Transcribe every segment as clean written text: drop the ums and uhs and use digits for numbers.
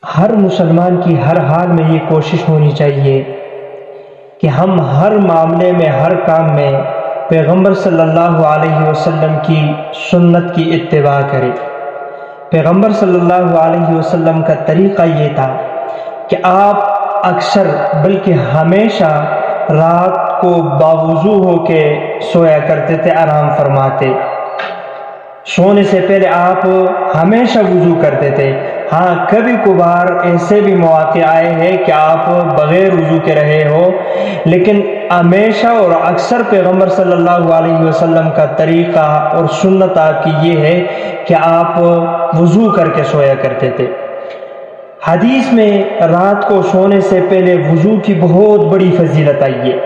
ہر مسلمان کی ہر حال میں یہ کوشش ہونی چاہیے کہ ہم ہر معاملے میں، ہر کام میں پیغمبر صلی اللہ علیہ وسلم کی سنت کی اتباع کریں۔ پیغمبر صلی اللہ علیہ وسلم کا طریقہ یہ تھا کہ آپ اکثر بلکہ ہمیشہ رات کو باوضو ہو کے سویا کرتے تھے، آرام فرماتے۔ سونے سے پہلے آپ ہمیشہ وضو کرتے تھے۔ ہاں، کبھی کبھار ایسے بھی مواقع آئے ہیں کہ آپ بغیر وضو کے رہے ہو، لیکن ہمیشہ اور اکثر پیغمبر صلی اللہ علیہ وسلم کا طریقہ اور سنت آپ کی یہ ہے کہ آپ وضو کر کے سویا کرتے تھے۔ حدیث میں رات کو سونے سے پہلے وضو کی بہت بڑی فضیلت آئی ہے۔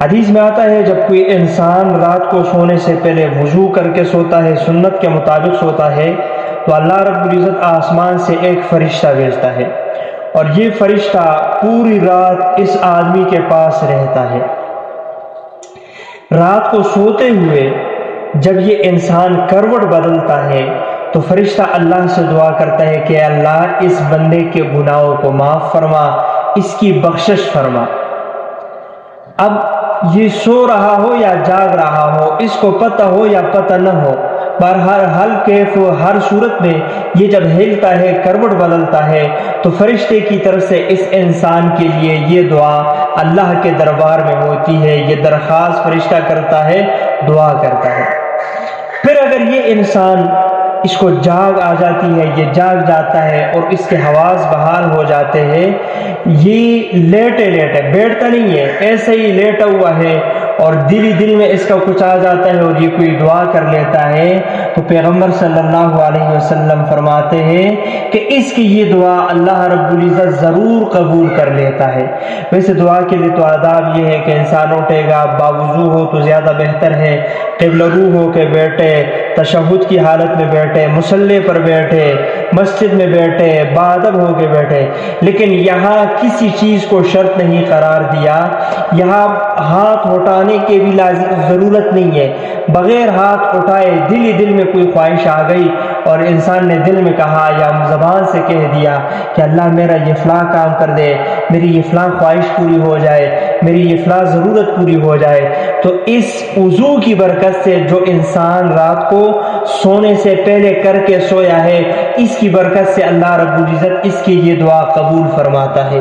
حدیث میں آتا ہے جب کوئی انسان رات کو سونے سے پہلے وضو کر کے سوتا ہے، سنت کے مطابق سوتا ہے، تو اللہ رب العزت آسمان سے ایک فرشتہ بھیجتا ہے، اور یہ فرشتہ پوری رات اس آدمی کے پاس رہتا ہے۔ رات کو سوتے ہوئے جب یہ انسان کروٹ بدلتا ہے تو فرشتہ اللہ سے دعا کرتا ہے کہ اللہ اس بندے کے گناہوں کو معاف فرما، اس کی بخشش فرما۔ اب یہ سو رہا ہو یا جاگ رہا ہو، اس کو پتہ ہو یا پتہ نہ ہو، بہرحال کیف ہر صورت میں یہ جب ہلتا ہے، کروٹ بدلتا ہے، تو فرشتے کی طرف سے اس انسان کے لیے یہ دعا اللہ کے دربار میں ہوتی ہے، یہ درخواست فرشتہ کرتا ہے، دعا کرتا ہے۔ پھر اگر یہ انسان، اس کو جاگ آ جاتی ہے، یہ جاگ جاتا ہے اور اس کے حواس بحال ہو جاتے ہیں، یہ لیٹے بیٹھتا نہیں ہے، ایسے ہی لیٹا ہوا ہے، اور دل ہی دل میں اس کا کچھ آ جاتا ہے اور یہ کوئی دعا کر لیتا ہے، تو پیغمبر صلی اللہ علیہ وسلم فرماتے ہیں کہ اس کی یہ دعا اللہ رب العزت ضرور قبول کر لیتا ہے۔ ویسے دعا کے لیے تو آداب یہ ہے کہ انسان اٹھے گا، باوضو ہو تو زیادہ بہتر ہے، قبلہ رو ہو کے بیٹھے، تشہد کی حالت میں بیٹھے، مصلی پر بیٹھے، مسجد میں بیٹھے، باادب ہو کے بیٹھے، لیکن یہاں کسی چیز کو شرط نہیں قرار دیا، یہاں ہاتھ اٹھانے کی بھی ضرورت نہیں ہے، بغیر ہاتھ اٹھائے دل ہی دل میں کوئی خواہش آ گئی اور انسان نے دل میں کہا یا زبان سے کہہ دیا کہ اللہ میرا یہ فلاں کام کر دے، میری یہ فلاں خواہش پوری ہو جائے، میری یہ فلاں ضرورت پوری ہو جائے، تو اس وضو کی برکت سے جو انسان رات کو سونے سے پہلے کر کے سویا ہے، اس کی برکت سے اللہ رب العزت اس کی یہ دعا قبول فرماتا ہے۔